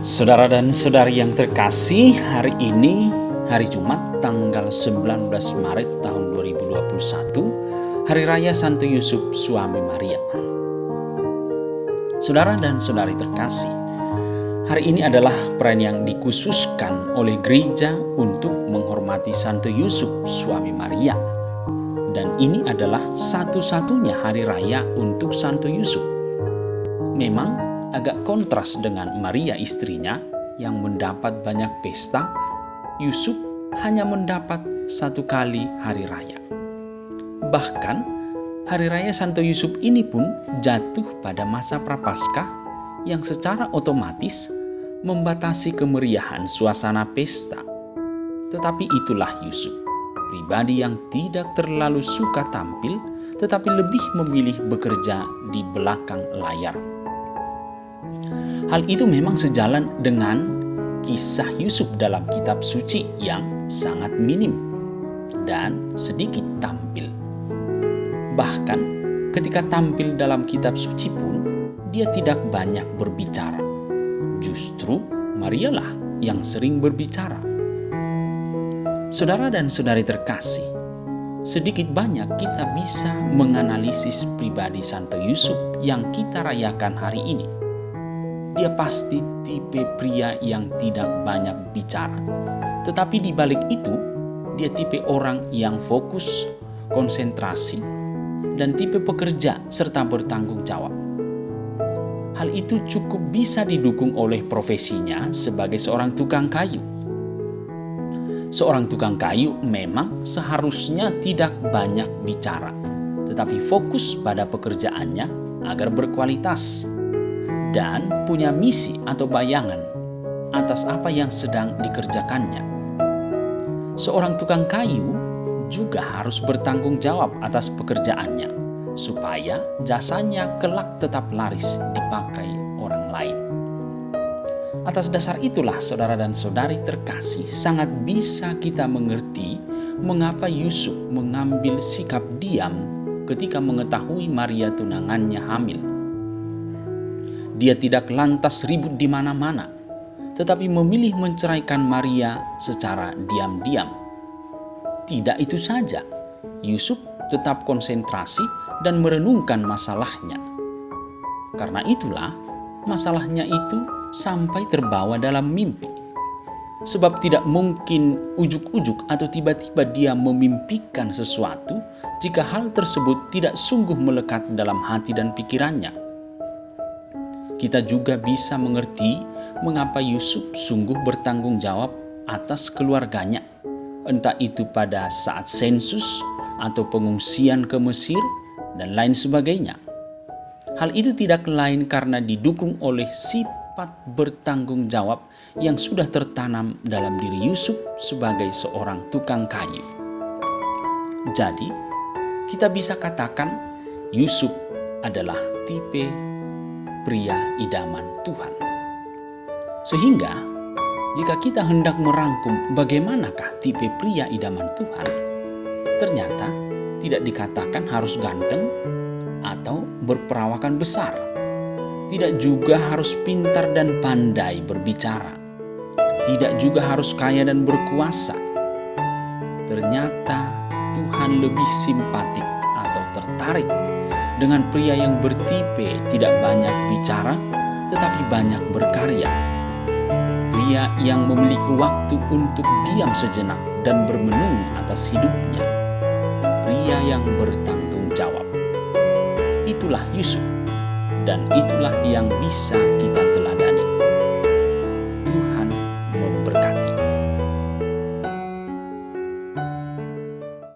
Saudara dan saudari yang terkasih, hari ini hari Jumat tanggal 19 Maret tahun 2021, Hari Raya Santo Yusuf Suami Maria. Saudara dan saudari terkasih, hari ini adalah perayaan yang dikhususkan oleh gereja untuk menghormati Santo Yusuf Suami Maria. Dan ini adalah satu-satunya hari raya untuk Santo Yusuf. Memang agak kontras dengan Maria istrinya yang mendapat banyak pesta. Yusuf hanya mendapat satu kali hari raya. Bahkan hari raya Santo Yusuf ini pun jatuh pada masa Prapaskah yang secara otomatis membatasi kemeriahan suasana pesta. Tetapi itulah Yusuf, pribadi yang tidak terlalu suka tampil tetapi lebih memilih bekerja di belakang layar. Hal itu memang sejalan dengan kisah Yusuf dalam kitab suci yang sangat minim dan sedikit tampil. Bahkan ketika tampil dalam kitab suci pun dia tidak banyak berbicara. Justru Marialah yang sering berbicara. Saudara dan saudari terkasih, sedikit banyak kita bisa menganalisis pribadi Santo Yusuf yang kita rayakan hari ini. Dia pasti tipe pria yang tidak banyak bicara. Tetapi di balik itu, dia tipe orang yang fokus, konsentrasi, dan tipe pekerja serta bertanggung jawab. Hal itu cukup bisa didukung oleh profesinya sebagai seorang tukang kayu. Seorang tukang kayu memang seharusnya tidak banyak bicara, tetapi fokus pada pekerjaannya agar berkualitas dan punya misi atau bayangan atas apa yang sedang dikerjakannya. Seorang tukang kayu juga harus bertanggung jawab atas pekerjaannya supaya jasanya kelak tetap laris dipakai orang lain. Atas dasar itulah saudara dan saudari terkasih, sangat bisa kita mengerti mengapa Yusuf mengambil sikap diam ketika mengetahui Maria tunangannya hamil. Dia tidak lantas ribut di mana-mana, tetapi memilih menceraikan Maria secara diam-diam. Tidak itu saja, Yusuf tetap konsentrasi dan merenungkan masalahnya. Karena itulah, masalahnya itu sampai terbawa dalam mimpi. Sebab tidak mungkin ujuk-ujuk atau tiba-tiba dia memimpikan sesuatu jika hal tersebut tidak sungguh melekat dalam hati dan pikirannya. Kita juga bisa mengerti mengapa Yusuf sungguh bertanggung jawab atas keluarganya, entah itu pada saat sensus atau pengungsian ke Mesir dan lain sebagainya. Hal itu tidak lain karena didukung oleh sifat bertanggung jawab yang sudah tertanam dalam diri Yusuf sebagai seorang tukang kayu. Jadi, kita bisa katakan Yusuf adalah tipe pria idaman Tuhan. Sehingga jika kita hendak merangkum bagaimanakah tipe pria idaman Tuhan, ternyata tidak dikatakan harus ganteng atau berperawakan besar. Tidak juga harus pintar dan pandai berbicara. Tidak juga harus kaya dan berkuasa. Ternyata Tuhan lebih simpatik atau tertarik dengan pria yang bertipe tidak banyak bicara tetapi banyak berkarya. Pria yang memiliki waktu untuk diam sejenak dan bermenung atas hidupnya. Pria yang bertanggung jawab. Itulah Yusuf, dan itulah yang bisa kita